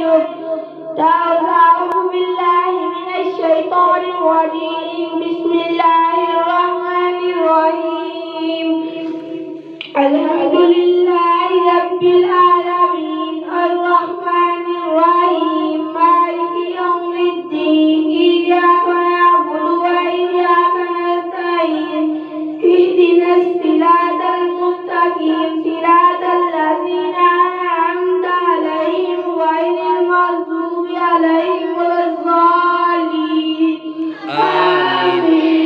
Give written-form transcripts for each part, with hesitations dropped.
أعوذ بالله من الشيطان الرجيم. بسم الله الرحمن الرحيم. الحمد لله رب العالمين الرحمن الرحيم مالك يوم الدين. إياك نعبد وإياك نستعين. اهدنا الصراط المستقيم صراط الذين أنعمت عليهم غير المغضوب عليهم ولا الضالين. آمين.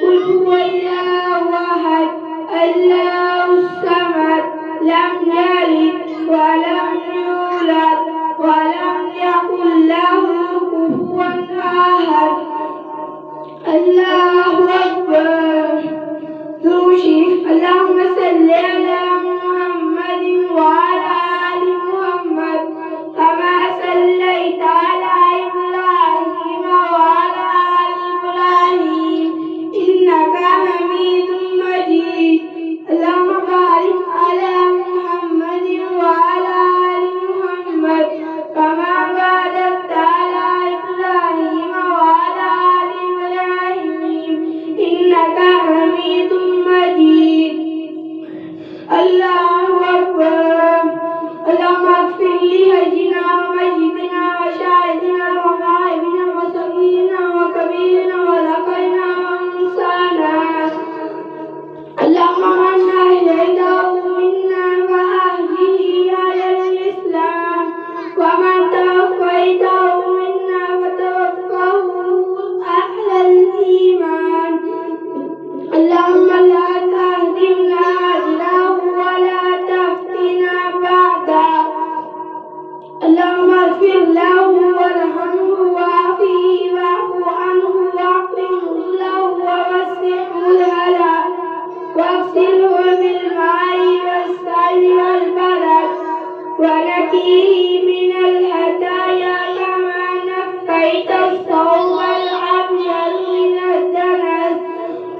قل هو الله أحد الله الصمد لم يلد ولم يولد ولم يكن له كفوا أحد. الله أكبر. اللهم صل على محمد وعلى آل محمد كما صليت على إبراهيم وعلى آل إبراهيم إنك حميد مجيد. اللهم بارك على محمد وعلى آل محمد كما باركت على إبراهيم وعلى آل إبراهيم إنك حميد مجيد. الله أكبر. اللهم اغفر لحجنا وميتنا وشاهدنا وغائبنا وصغيرنا وكبيرنا وذكرنا وأنثانا. اللهم من أحييته منا فأحيه على الإسلام ومن توفيته منا فتوفه أهل الإيمان. اللهم لا تهدمنا أجله ولا تفتنا بعده. اللهم اغفر له وارحمه وعافيه واعف عنه واكرم نزله ووسع مدخله واغسله بالماء والثلج والبرد ونقيه من الخطايا كما نقيت الثوب الأبيض من الدنس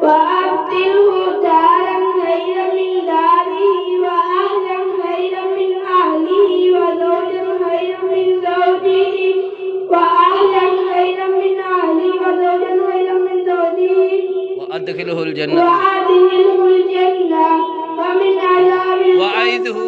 وأبدله دارا خيرا من داره وأهلا خيرا من أهله وزوجا خيرا من زوجه وأهلا خيرا من أهله وزوجا خيرا من زوجه وأدخله الجنة ومن عذاب وأعيذه